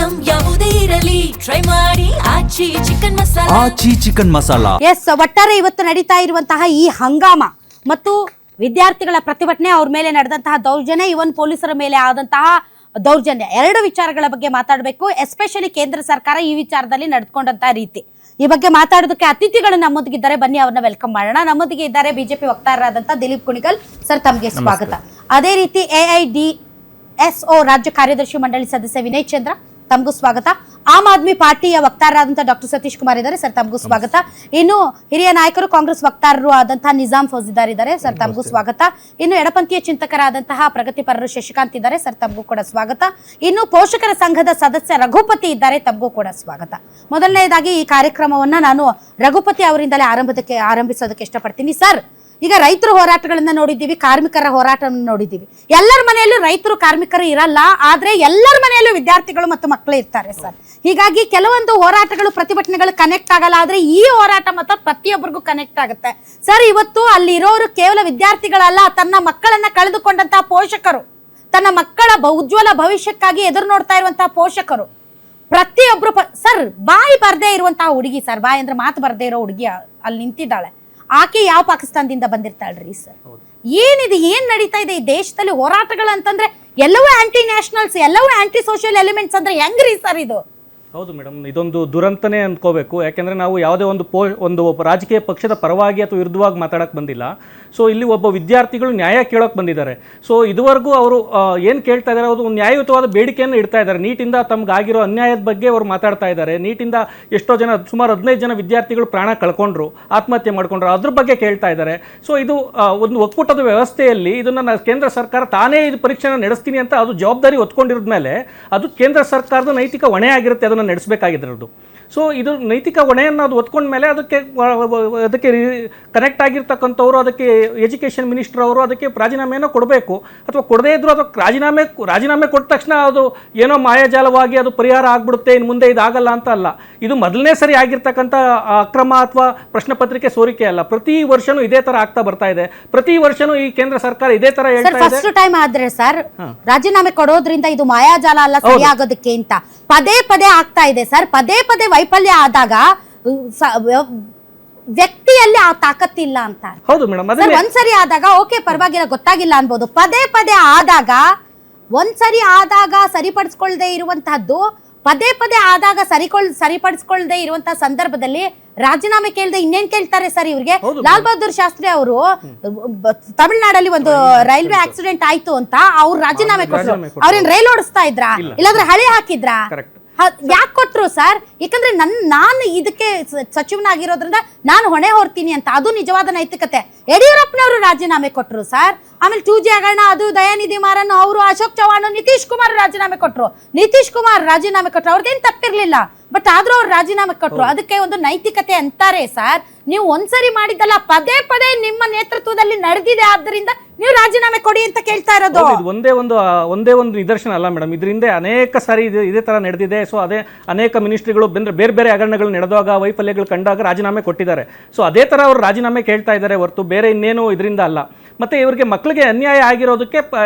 Item ಯಾವುದೇ ಇರಲಿ try ಮಾಡಿ ಆಚಿ ಚಿಕನ್ ಮಸಾಲಾ. ಆಚಿ ಚಿಕನ್ ಮಸಾಲಾ. ಎಸ್, ಒಟ್ಟಾರೆ ಇವತ್ತು ನಡೀತಾ ಇರುವಂತಹ ಈ ಹಂಗಾಮ ಮತ್ತು ವಿದ್ಯಾರ್ಥಿಗಳ ಪ್ರತಿಭಟನೆ, ಅವ್ರ ಮೇಲೆ ನಡೆದಂತಹ ದೌರ್ಜನ್ಯ, ಇವನ್ ಪೊಲೀಸರ ಮೇಲೆ ಆದಂತಹ ದೌರ್ಜನ್ಯ, ಎರಡು ವಿಚಾರಗಳ ಬಗ್ಗೆ ಮಾತಾಡಬೇಕು. ಎಸ್ಪೆಷಲಿ ಕೇಂದ್ರ ಸರ್ಕಾರ ಈ ವಿಚಾರದಲ್ಲಿ ನಡೆದುಕೊಂಡಂತಹ ರೀತಿ, ಈ ಬಗ್ಗೆ ಮಾತಾಡೋದಕ್ಕೆ ಅತಿಥಿಗಳು ನಮ್ಮೊಂದಿಗಿದ್ದಾರೆ. ಬನ್ನಿ ಅವ್ರನ್ನ ವೆಲ್ಕಮ್ ಮಾಡೋಣ. ನಮ್ಮೊಂದಿಗೆ ಇದ್ದಾರೆ ಬಿಜೆಪಿ ವಕ್ತಾರರಾದಂತಹ ದಿಲೀಪ್ ಕುಣಿಗಲ್ ಸರ್, ತಮಗೆ ಸ್ವಾಗತ. ಅದೇ ರೀತಿ AIDSO ರಾಜ್ಯ ಕಾರ್ಯದರ್ಶಿ ಮಂಡಳಿ ಸದಸ್ಯ ವಿನಯ್ ಚಂದ್ರ, ತಮಗೂ ಸ್ವಾಗತ. ಆಮ್ ಆದ್ಮಿ ಪಾರ್ಟಿಯ ವಕ್ತಾರರಾದಂತಹ ಡಾಕ್ಟರ್ ಸತೀಶ್ ಕುಮಾರ್ ಇದ್ದಾರೆ ಸರ್, ತಮಗೂ ಸ್ವಾಗತ. ಇನ್ನು ಹಿರಿಯ ನಾಯಕರು ಕಾಂಗ್ರೆಸ್ ವಕ್ತಾರರು ಆದಂತಹ ನಿಜಾಮ್ ಫೌಜಿದಾರ್ ಇದ್ದಾರೆ ಸರ್, ತಮಗೂ ಸ್ವಾಗತ. ಇನ್ನು ಎಡಪಂಥೀಯ ಚಿಂತಕರಾದಂತಹ ಪ್ರಗತಿಪರರು ಶಶಿಕಾಂತ್ ಇದ್ದಾರೆ ಸರ್, ತಮಗೂ ಕೂಡ ಸ್ವಾಗತ. ಇನ್ನು ಪೋಷಕರ ಸಂಘದ ಸದಸ್ಯ ರಘುಪತಿ ಇದ್ದಾರೆ, ತಮಗೂ ಕೂಡ ಸ್ವಾಗತ. ಮೊದಲನೇದಾಗಿ ಈ ಕಾರ್ಯಕ್ರಮವನ್ನ ನಾನು ರಘುಪತಿ ಅವರಿಂದಲೇ ಆರಂಭಿಸೋದಕ್ಕೆ ಇಷ್ಟಪಡ್ತೀನಿ. ಸರ್, ಈಗ ರೈತರ ಹೋರಾಟಗಳನ್ನ ನೋಡಿದ್ದೀವಿ, ಕಾರ್ಮಿಕರ ಹೋರಾಟವನ್ನು ನೋಡಿದ್ದೀವಿ. ಎಲ್ಲರ ಮನೆಯಲ್ಲೂ ರೈತರು ಕಾರ್ಮಿಕರು ಇರಲ್ಲ, ಆದ್ರೆ ಎಲ್ಲರ ಮನೆಯಲ್ಲೂ ವಿದ್ಯಾರ್ಥಿಗಳು ಮತ್ತು ಮಕ್ಕಳು ಇರ್ತಾರೆ ಸರ್. ಹೀಗಾಗಿ ಕೆಲವೊಂದು ಹೋರಾಟಗಳು, ಪ್ರತಿಭಟನೆಗಳು ಕನೆಕ್ಟ್ ಆಗಲ್ಲ, ಆದ್ರೆ ಈ ಹೋರಾಟ ಮಾತ್ರ ಪ್ರತಿಯೊಬ್ಬರಿಗೂ ಕನೆಕ್ಟ್ ಆಗುತ್ತೆ ಸರ್. ಇವತ್ತು ಅಲ್ಲಿರೋರು ಕೇವಲ ವಿದ್ಯಾರ್ಥಿಗಳಲ್ಲ, ತನ್ನ ಮಕ್ಕಳನ್ನ ಕಳೆದುಕೊಂಡಂತಹ ಪೋಷಕರು, ತನ್ನ ಮಕ್ಕಳ ಉಜ್ವಲ ಭವಿಷ್ಯಕ್ಕಾಗಿ ಎದುರು ನೋಡ್ತಾ ಇರುವಂತಹ ಪೋಷಕರು, ಪ್ರತಿಯೊಬ್ರು ಸರ್. ಬಾಯಿ ಬರ್ದೇ ಇರುವಂತಹ ಹುಡುಗಿ ಸರ್, ಬಾಯಿ ಅಂದ್ರೆ ಮಾತು ಬರ್ದೇ ಇರೋ ಹುಡುಗಿ ಅಲ್ಲಿ ನಿಂತಿದ್ದಾಳೆ. ಆಕೆ ಯಾವ ಪಾಕಿಸ್ತಾನದಿಂದ ಬಂದಿರ್ತಾಳ್ರಿ ಸರ್? ಏನಿದೆ, ಏನ್ ನಡೀತಾ ಇದೆ ಈ ದೇಶದಲ್ಲಿ ಹೋರಾಟಗಳಂತಂದ್ರೆ ಎಲ್ಲವೂ ಆಂಟಿ ನ್ಯಾಷನಲ್ಸ್, ಎಲ್ಲವೂ ಆಂಟಿ ಸೋಷಿಯಲ್ ಎಲಿಮೆಂಟ್ಸ್ ಅಂದ್ರೆ ಹೆಂಗ್ರಿ ಸರ್ ಇದು? ಹೌದು ಮೇಡಮ್, ಇದೊಂದು ದುರಂತನೇ ಅಂದ್ಕೋಬೇಕು. ಯಾಕೆಂದರೆ ನಾವು ಯಾವುದೇ ಒಂದು ರಾಜಕೀಯ ಪಕ್ಷದ ಪರವಾಗಿ ಅಥವಾ ವಿರುದ್ಧವಾಗಿ ಮಾತಾಡೋಕ್ಕೆ ಬಂದಿಲ್ಲ. ಸೊ ಇಲ್ಲಿ ಒಬ್ಬ ವಿದ್ಯಾರ್ಥಿಗಳು ನ್ಯಾಯ ಕೇಳೋಕೆ ಬಂದಿದ್ದಾರೆ. ಸೊ ಇದುವರೆಗೂ ಅವರು ಏನು ಕೇಳ್ತಾ ಇದ್ದಾರೆ, ಅದು ಒಂದು ನ್ಯಾಯಯುತವಾದ ಬೇಡಿಕೆಯನ್ನು ಇಡ್ತಾ ಇದ್ದಾರೆ. ನೀಟಿಂದ ತಮಗಾಗಿರೋ ಅನ್ಯಾಯದ ಬಗ್ಗೆ ಅವರು ಮಾತಾಡ್ತಾ ಇದ್ದಾರೆ. ನೀಟಿಂದ ಎಷ್ಟೋ ಜನ, ಸುಮಾರು 15 ಜನ ವಿದ್ಯಾರ್ಥಿಗಳು ಪ್ರಾಣ ಕಳ್ಕೊಂಡ್ರು, ಆತ್ಮಹತ್ಯೆ ಮಾಡ್ಕೊಂಡ್ರು, ಅದ್ರ ಬಗ್ಗೆ ಕೇಳ್ತಾ ಇದ್ದಾರೆ. ಸೊ ಇದು ಒಂದು ಒಕ್ಕೂಟದ ವ್ಯವಸ್ಥೆಯಲ್ಲಿ ಇದನ್ನು ಕೇಂದ್ರ ಸರ್ಕಾರ ತಾನೇ ಇದು ಪರೀಕ್ಷೆನ ನಡೆಸ್ತೀನಿ ಅಂತ ಅದು ಜವಾಬ್ದಾರಿ ಹೊತ್ಕೊಂಡಿರೋದ ಮೇಲೆ ಅದು ಕೇಂದ್ರ ಸರ್ಕಾರದ ನೈತಿಕ ಹೊಣೆ ಆಗಿರುತ್ತೆ ಅದನ್ನು ನಡೆಸಬೇಕಾಗಿರೋದು. ಸೊ ಇದು ನೈತಿಕ ಹೊಣೆಯನ್ನು ಅದು ಹೊತ್ಕೊಂಡ ಮೇಲೆ ಅದಕ್ಕೆ ಕನೆಕ್ಟ್ ಆಗಿರ್ತಕ್ಕಂಥವ್ರು, ಅದಕ್ಕೆ ಎಜುಕೇಷನ್ ಮಿನಿಸ್ಟರ್ ಅವರು ಅದಕ್ಕೆ ರಾಜೀನಾಮೆಯನ್ನು ಕೊಡಬೇಕು. ಅಥವಾ ಕೊಡದೇ ಇದ್ದರೂ ಅದಕ್ಕೆ ರಾಜೀನಾಮೆ ಕೊಟ್ಟ ತಕ್ಷಣ ಅದು ಏನೋ ಮಾಯಾಜಾಲವಾಗಿ ಅದು ಪರಿಹಾರ ಆಗ್ಬಿಡುತ್ತೆ, ಇನ್ನು ಮುಂದೆ ಇದಾಗಲ್ಲ ಅಂತ ಅಲ್ಲ. ಇದು ಮೊದಲನೇ ಸರಿ ಆಗಿರ್ತಕ್ಕಂಥ ಅಕ್ರಮ ಅಥವಾ ಪ್ರಶ್ನೆ ಪತ್ರಿಕೆ ಸೋರಿಕೆ ಅಲ್ಲ. ಪ್ರತಿ ವರ್ಷನೂ ಇದೇ ತರ ಆಗ್ತಾ ಬರ್ತಾ ಇದೆ. ಪ್ರತಿ ವರ್ಷನೂ ಈ ಕೇಂದ್ರ ಸರ್ಕಾರ ಇದೇ ತರ ಹೇಳ್ತಾ ಇದೆ. ಫಸ್ಟ್ ಟೈಮ್ ಆದ್ರೆ ಸರ್ ರಾಜೀನಾಮೆ ಕೊಡೋದ್ರಿಂದ ಇದು ಮಾಯಾಜಾಲ ಅಲ್ಲ, ಸರಿ ಆಗೋದಕ್ಕೆ ಅಂತ ಪದೇ ಪದೇ ಆಗ್ತಾ ಇದೆ ಸರ್. ಪದೇ ಪದೇ ವೈಫಲ್ಯ ಆದಾಗ ವ್ಯಕ್ತಿಯಲ್ಲಿ ಆ ತಾಕತ್ತಿಲ್ಲ ಅಂತ. ಹೌದು ಮೇಡಮ್, ಒಂದ್ಸರಿ ಆದಾಗ ಓಕೆ ಪರವಾಗಿಲ್ಲ, ಗೊತ್ತಾಗಿಲ್ಲ ಅನ್ಬೋದು. ಪದೇ ಪದೇ ಆದಾಗ, ಒಂದ್ಸರಿ ಆದಾಗ ಸರಿಪಡಿಸ್ಕೊಳ್ದೆ ಇರುವಂತಹದ್ದು, ಪದೇ ಪದೇ ಆದಾಗ ಸರಿಪಡಿಸ್ಕೊಳ್ದೆ ಇರುವಂತಹ ಸಂದರ್ಭದಲ್ಲಿ ರಾಜೀನಾಮೆ ಕೇಳ್ದೆ ಇನ್ನೇನ್ ಕೇಳ್ತಾರೆ ಸರ್ ಇವ್ರಿಗೆ? ಲಾಲ್ ಬಹದ್ದೂರ್ ಶಾಸ್ತ್ರಿ ಅವರು ತಮಿಳ್ನಾಡಲ್ಲಿ ಒಂದು ರೈಲ್ವೆ ಆಕ್ಸಿಡೆಂಟ್ ಆಯ್ತು ಅಂತ ಅವ್ರು ರಾಜೀನಾಮೆ ಕೊಟ್ಟರು. ಅವ್ರೇನ್ ರೈಲ್ ಓಡಿಸ್ತಾ ಇದ್ರಾ, ಇಲ್ಲಾಂದ್ರೆ ಹಳಿ ಹಾಕಿದ್ರಾ? ಯಾಕೆ ಕೊಟ್ರು ಸರ್? ಯಾಕಂದ್ರೆ ನಾನು ಇದಕ್ಕೆ ಸಚಿವನಾಗಿರೋದ್ರಿಂದ ನಾನು ಹೊಣೆ ಹೊರ್ತೀನಿ ಅಂತ. ಅದು ನಿಜವಾದ ನೈತಿಕತೆ. ಯಡಿಯೂರಪ್ಪನವರು ರಾಜೀನಾಮೆ ಕೊಟ್ರು ಸರ್. ಆಮೇಲೆ 2G ಹಗರಣ, ಅದು ದಯಾನಿಧಿ ಮಾರನ್ ಅವರು, ಅಶೋಕ್ ಚವ್ಹಾಣ್, ನಿತೀಶ್ ಕುಮಾರ್ ರಾಜೀನಾಮೆ ಕೊಟ್ರು. ಅವ್ರಿಗೇನ್ ತಪ್ಪಿರ್ಲಿಲ್ಲ, ಬಟ್ ಆದ್ರೂ ಅವ್ರು ರಾಜೀನಾಮೆ ಕೊಟ್ರು. ಅದಕ್ಕೆ ಒಂದು ನೈತಿಕತೆ ಅಂತಾರೆ ಸರ್. ನೀವು ಒಂದ್ಸರಿ ಮಾಡಿದ್ದಲ್ಲ, ಪದೇ ಪದೇ ನಿಮ್ಮ ನೇತೃತ್ವದಲ್ಲಿ ನಡೆದಿದೆ, ಆದ್ದರಿಂದ ನೀವು ರಾಜೀನಾಮೆ ಕೊಡಿ ಅಂತ ಕೇಳ್ತಾ ಇರೋದು. ಒಂದೇ ಒಂದು ನಿದರ್ಶನ ಅಲ್ಲ ಮೇಡಮ್, ಇದರಿಂದ ಅನೇಕ ಸಾರಿ ಇದೇ ತರ ನಡೆದಿದೆ. ಸೊ ಅದೇ ಅನೇಕ ಮಿನಿಸ್ಟ್ರಿಗಳು ಬೇರೆ ಬೇರೆ ಹಗರಣಗಳು ನಡೆದಾಗ, ವೈಫಲ್ಯಗಳು ಕಂಡಾಗ ರಾಜೀನಾಮೆ ಕೊಟ್ಟಿದ್ದಾರೆ. ಸೊ ಅದೇ ತರ ಅವರು ರಾಜೀನಾಮೆ ಕೇಳ್ತಾ ಇದ್ದಾರೆ ಹೊರತು ಬೇರೆ ಇನ್ನೇನು ಇದರಿಂದ ಅಲ್ಲ. ಮತ್ತೆ ಇವರಿಗೆ ಮಕ್ಕಳಿಗೆ ಅನ್ಯಾಯ ಆಗಿರೋದಕ್ಕೆ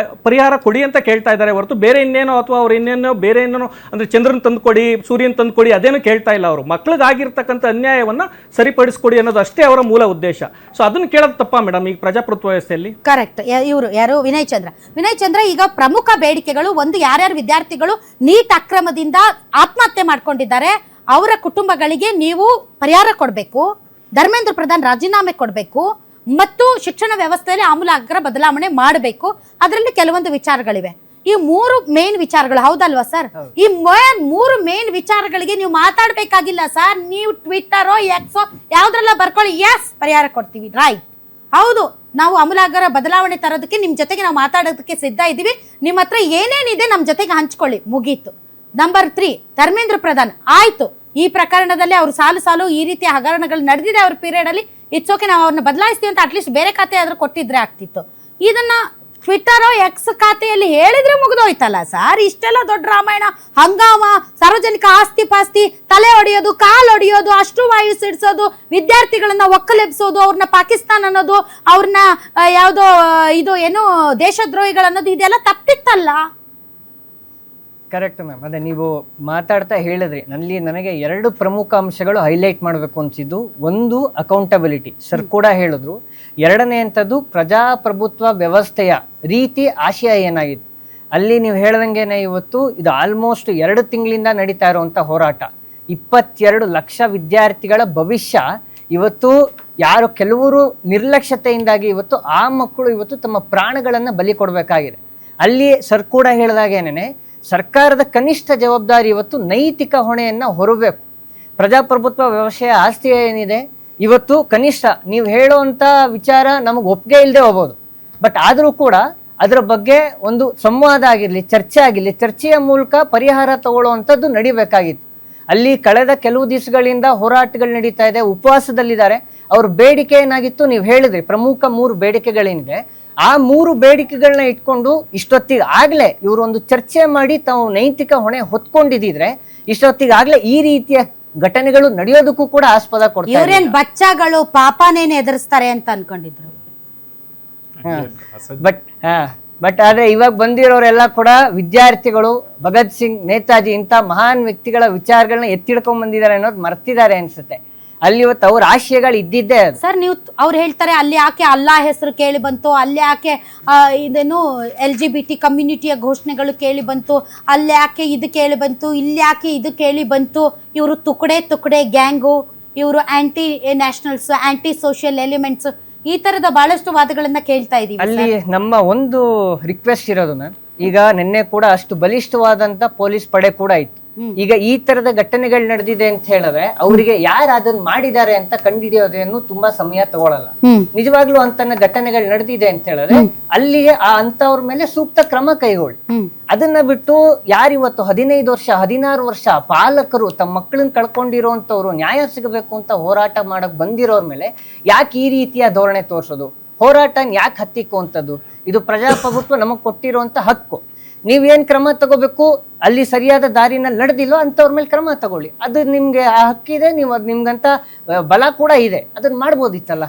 ಪರಿಹಾರ ಕೊಡಿ ಅಂತ ಕೇಳ್ತಾ ಇದ್ದಾರೆ ಹೊರತು ಬೇರೆ ಇನ್ನೇನೋ, ಅಥವಾ ಅವ್ರು ಇನ್ನೇನೋ ಬೇರೆ ಇನ್ನೇನೋ ಅಂದ್ರೆ ಚಂದ್ರನ್ ತಂದುಕೊಡಿ, ಸೂರ್ಯನ್ ತಂದುಕೊಡಿ ಅದೇನು ಕೇಳ್ತಾ ಇಲ್ಲ. ಅವರು ಮಕ್ಕಳಿಗಾಗಿರ್ತಕ್ಕಂಥ ಅನ್ಯಾಯವನ್ನ ಸರಿಪಡಿಸ್ಕೊಡಿ ಅನ್ನೋದು ಅಷ್ಟೇ ಅವರ ಮೂಲ ಉದ್ದೇಶ. ಸೊ ಅದನ್ನ ಕೇಳೋದು ತಪ್ಪಾ ಮೇಡಮ್ ಈಗ ಪ್ರಜಾಪ್ರಭುತ್ವ ವ್ಯವಸ್ಥೆಯಲ್ಲಿ? ಕರೆಕ್ಟ್. ಇವರು ಯಾರು? ವಿನಯ್ ಚಂದ್ರ, ಈಗ ಪ್ರಮುಖ ಬೇಡಿಕೆಗಳು ಒಂದು, ಯಾರ್ಯಾರು ವಿದ್ಯಾರ್ಥಿಗಳು ನೀಟ್ ಅಕ್ರಮದಿಂದ ಆತ್ಮಹತ್ಯೆ ಮಾಡ್ಕೊಂಡಿದ್ದಾರೆ ಅವರ ಕುಟುಂಬಗಳಿಗೆ ನೀವು ಪರಿಹಾರ ಕೊಡಬೇಕು, ಧರ್ಮೇಂದ್ರ ಪ್ರಧಾನ್ ರಾಜೀನಾಮೆ ಕೊಡಬೇಕು, ಮತ್ತು ಶಿಕ್ಷಣ ವ್ಯವಸ್ಥೆಯಲ್ಲಿ ಆಮೂಲಾಗ್ರ ಬದಲಾವಣೆ ಮಾಡಬೇಕು. ಅದರಲ್ಲಿ ಕೆಲವೊಂದು ವಿಚಾರಗಳಿವೆ. ಈ 3 ಮೇನ್ ವಿಚಾರಗಳು, ಹೌದಲ್ವಾ ಸರ್? ಈ 3 ಮೇನ್ ವಿಚಾರಗಳಿಗೆ ನೀವು ಮಾತಾಡ್ಬೇಕಾಗಿಲ್ಲ ಸರ್. ನೀವು ಟ್ವಿಟ್ಟರೋ ಎಕ್ಸೋ ಯಾವ್ದ್ರೆಲ್ಲ ಬರ್ಕೊಳ್ಳಿ, ಎಸ್ ಪರಿಹಾರ ಕೊಡ್ತೀವಿ, ರೈಟ್, ಹೌದು, ನಾವು ಆಮೂಲಾಗ್ರ ಬದಲಾವಣೆ ತರೋದಕ್ಕೆ ನಿಮ್ ಜೊತೆಗೆ ನಾವು ಮಾತಾಡೋದಕ್ಕೆ ಸಿದ್ಧ ಇದೀವಿ, ನಿಮ್ಮ ಹತ್ರ ಏನೇನಿದೆ ನಮ್ ಜೊತೆಗೆ ಹಂಚ್ಕೊಳ್ಳಿ, ಮುಗೀತು. ನಂಬರ್ 3, ಧರ್ಮೇಂದ್ರ ಪ್ರಧಾನ್ ಆಯ್ತು, ಈ ಪ್ರಕರಣದಲ್ಲಿ ಅವ್ರು ಸಾಲು ಈ ರೀತಿಯ ಹಗರಣಗಳು ನಡೆದಿದೆ ಅವ್ರ ಪೀರಿಯಡ್ ಅಲ್ಲಿ, ಇಟ್ಸ್ ಓಕೆ, ನಾವು ಅವ್ರನ್ನ ಬದಲಾಯಿಸ್ತೀವಿ ಅಂತ ಅಟ್ಲೀಸ್ಟ್ ಬೇರೆ ಖಾತೆ ಆದ್ರೂ ಕೊಟ್ಟಿದ್ರೆ ಆಗ್ತಿತ್ತು. ಇದನ್ನ ಟ್ವಿಟ್ಟರ್ ಎಕ್ಸ್ ಖಾತೆಯಲ್ಲಿ ಹೇಳಿದ್ರೆ ಮುಗಿದೋಯ್ತಲ್ಲ ಸರ್. ಇಷ್ಟೆಲ್ಲ ದೊಡ್ಡ ರಾಮಾಯಣ, ಹಂಗಾಮ, ಸಾರ್ವಜನಿಕ ಆಸ್ತಿ ಪಾಸ್ತಿ, ತಲೆ ಹೊಡೆಯೋದು, ಕಾಲು ಹೊಡೆಯೋದು, ಅಷ್ಟು ವಾಯು ಸಿಡಿಸೋದು, ವಿದ್ಯಾರ್ಥಿಗಳನ್ನ ಒಕ್ಕಲೆಬ್ಸೋದು, ಅವ್ರನ್ನ ಪಾಕಿಸ್ತಾನ ಅನ್ನೋದು, ಅವ್ರನ್ನ ಯಾವುದೋ ಇದು ಏನು ದೇಶದ್ರೋಹಿಗಳು ಅನ್ನೋದು, ಇದೆಲ್ಲ ತಪ್ಪಿತ್ತಲ್ಲ. Correct ma'am. ಅದೇ ನೀವು ಮಾತಾಡ್ತಾ ಹೇಳಿದ್ರಿ, ನನಗೆ 2 ಪ್ರಮುಖ ಅಂಶಗಳು ಹೈಲೈಟ್ ಮಾಡಬೇಕು ಅನ್ಸಿದ್ದು. ಒಂದು ಅಕೌಂಟಬಿಲಿಟಿ, ಸರ್ ಕೂಡ ಹೇಳಿದ್ರು. ಎರಡನೇ ಅಂಥದ್ದು ಪ್ರಜಾಪ್ರಭುತ್ವ ವ್ಯವಸ್ಥೆಯ ರೀತಿ ಆಶಯ ಏನಾಗಿತ್ತು. ಅಲ್ಲಿ ನೀವು ಹೇಳ್ದಂಗೆನೆ ಇವತ್ತು ಇದು ಆಲ್ಮೋಸ್ಟ್ 2 ತಿಂಗಳಿಂದ ನಡೀತಾ ಇರುವಂಥ ಹೋರಾಟ. 22 ಲಕ್ಷ ವಿದ್ಯಾರ್ಥಿಗಳ ಭವಿಷ್ಯ ಇವತ್ತು ಯಾರು ಕೆಲವರು ನಿರ್ಲಕ್ಷ್ಯತೆಯಿಂದಾಗಿ ಇವತ್ತು ಆ ಮಕ್ಕಳು ಇವತ್ತು ತಮ್ಮ ಪ್ರಾಣಗಳನ್ನು ಬಲಿ ಕೊಡಬೇಕಾಗಿದೆ. ಅಲ್ಲಿ ಸರ್ ಕೂಡ ಹೇಳಿದಾಗೇನೆ ಸರ್ಕಾರದ ಕನಿಷ್ಠ ಜವಾಬ್ದಾರಿ ಇವತ್ತು ನೈತಿಕ ಹೊಣೆಯನ್ನು ಹೊರಬೇಕು. ಪ್ರಜಾಪ್ರಭುತ್ವ ವ್ಯವಸ್ಥೆಯ ಆಸ್ತಿ ಏನಿದೆ ಇವತ್ತು ಕನಿಷ್ಠ ನೀವು ಹೇಳುವಂಥ ವಿಚಾರ ನಮಗೆ ಒಪ್ಪಿಗೆ ಇಲ್ಲದೆ ಹೋಗ್ಬೋದು, ಬಟ್ ಆದರೂ ಕೂಡ ಅದರ ಬಗ್ಗೆ ಒಂದು ಸಂವಾದ ಆಗಿರಲಿ, ಚರ್ಚೆ ಆಗಿರಲಿ, ಚರ್ಚೆಯ ಮೂಲಕ ಪರಿಹಾರ ತಗೊಳ್ಳುವಂಥದ್ದು ನಡಿಬೇಕಾಗಿತ್ತು. ಅಲ್ಲಿ ಕಳೆದ ಕೆಲವು ದಿವಸಗಳಿಂದ ಹೋರಾಟಗಳು ನಡೀತಾ ಇದೆ, ಉಪವಾಸದಲ್ಲಿದ್ದಾರೆ. ಅವ್ರ ಬೇಡಿಕೆ ಏನಾಗಿತ್ತು ನೀವು ಹೇಳಿದ್ರಿ, ಪ್ರಮುಖ 3 ಬೇಡಿಕೆಗಳೇನಿದೆ ಆ 3 ಬೇಡಿಕೆಗಳನ್ನ ಇಟ್ಕೊಂಡು ಇಷ್ಟೊತ್ತಿಗೆ ಆಗ್ಲೇ ಇವರು ಒಂದು ಚರ್ಚೆ ಮಾಡಿ ತಾವು ನೈತಿಕ ಹೊಣೆ ಹೊತ್ಕೊಂಡಿದ್ರೆ ಇಷ್ಟೊತ್ತಿಗಾಗ್ಲೇ ಈ ರೀತಿಯ ಘಟನೆಗಳು ನಡೆಯೋದಕ್ಕೂ ಕೂಡ ಆಸ್ಪದ ಕೊಡ್ತಾರೆ. ಇವ್ರೇನ್ ಬಚ್ಚಗಳು ಪಾಪನೇನ್ ಎದುರಿಸ್ತಾರೆ ಅಂತ ಅನ್ಕೊಂಡಿದ್ರು. ಬಟ್ ಆದ್ರೆ ಇವಾಗ ಬಂದಿರೋರೆಲ್ಲ ಕೂಡ ವಿದ್ಯಾರ್ಥಿಗಳು, ಭಗತ್ ಸಿಂಗ್, ನೇತಾಜಿ ಇಂಥ ಮಹಾನ್ ವ್ಯಕ್ತಿಗಳ ವಿಚಾರಗಳನ್ನ ಎತ್ತಿಡ್ಕೊಂಡ್ ಬಂದಿದ್ದಾರೆ ಅನ್ನೋದು ಮರ್ತಿದ್ದಾರೆ ಅನ್ಸುತ್ತೆ. ಅಲ್ಲಿ ಇವತ್ತು ಅವ್ರ ಆಶಯಗಳು ಇದ್ದಿದ್ದೇ ಅದು. ಸರ್ ನೀವು ಅವ್ರು ಹೇಳ್ತಾರೆ ಅಲ್ಲಿ ಯಾಕೆ ಅಲ್ಲಾ ಹೆಸರು ಕೇಳಿ ಬಂತು, ಅಲ್ಲಿ ಯಾಕೆ ಇದೇನು LGBT ಕಮ್ಯುನಿಟಿಯ ಘೋಷಣೆಗಳು ಕೇಳಿ ಬಂತು, ಅಲ್ಲಿ ಯಾಕೆ ಇದು ಕೇಳಿ ಬಂತು, ಇಲ್ಲಿ ಯಾಕೆ ಇದು ಕೇಳಿ ಬಂತು, ಇವರು ತುಕಡೆ ಗ್ಯಾಂಗು, ಇವರು aunty nationals, aunty social elements, ಈ ತರದ ಬಹಳಷ್ಟು ವಾದಗಳನ್ನ ಕೇಳ್ತಾ ಇದೀವಿ. ಅಲ್ಲಿ ನಮ್ಮ ಒಂದು ರಿಕ್ವೆಸ್ಟ್ ಇರೋದು ಮ್ಯಾಮ್, ಈಗ ನಿನ್ನೆ ಕೂಡ ಅಷ್ಟು ಬಲಿಷ್ಠವಾದಂತ ಪೊಲೀಸ್ ಪಡೆ ಕೂಡ ಇತ್ತು. ಈಗ ಈ ತರದ ಘಟನೆಗಳು ನಡೆದಿದೆ ಅಂತ ಹೇಳಿದ್ರೆ ಅವರಿಗೆ ಯಾರು ಅದನ್ನ ಮಾಡಿದ್ದಾರೆ ಅಂತ ಕಂಡುಹಿಡಿಯೋದೇನು ತುಂಬಾ ಸಮಯ ತಗೊಳಲ್ಲ. ನಿಜವಾಗ್ಲೂ ಅಂತ ಘಟನೆಗಳು ನಡೆದಿದೆ ಅಂತ ಹೇಳಿದ್ರೆ ಅಲ್ಲಿಗೆ ಆ ಅಂತವ್ರ ಮೇಲೆ ಸೂಕ್ತ ಕ್ರಮ ಕೈಗೊಳ್ಳಿ. ಅದನ್ನ ಬಿಟ್ಟು ಯಾರಿವತ್ತು 15 ವರ್ಷ 16 ವರ್ಷ ಪಾಲಕರು ತಮ್ಮ ಮಕ್ಕಳನ್ನ ಕಳ್ಕೊಂಡಿರೋಂಥವ್ರು ನ್ಯಾಯ ಸಿಗಬೇಕು ಅಂತ ಹೋರಾಟ ಮಾಡಕ್ ಬಂದಿರೋರ್ ಮೇಲೆ ಯಾಕೆ ಈ ರೀತಿಯ ಧೋರಣೆ ತೋರಿಸೋದು, ಹೋರಾಟ ಯಾಕೆ ಹತ್ತಿಕ್ಕುವಂಥದ್ದು? ಇದು ಪ್ರಜಾಪ್ರಭುತ್ವ ನಮಗ್ ಕೊಟ್ಟಿರುವಂತ ಹಕ್ಕು. ನೀವೇನ್ ಕ್ರಮ ತಗೋಬೇಕು, ಅಲ್ಲಿ ಸರಿಯಾದ ದಾರಿನಲ್ಲಿ ನಡೆದಿಲ್ಲೋ ಅಂತವ್ರ ಮೇಲೆ ಕ್ರಮ ತಗೊಳ್ಳಿ. ಅದು ನಿಮ್ಗೆ ಆ ಹಕ್ಕಿದೆ, ನೀವು ಅದು ನಿಮ್ಗಂತ ಬಲ ಕೂಡ ಇದೆ, ಅದನ್ನ ಮಾಡ್ಬೋದಿತ್ತಲ್ಲ.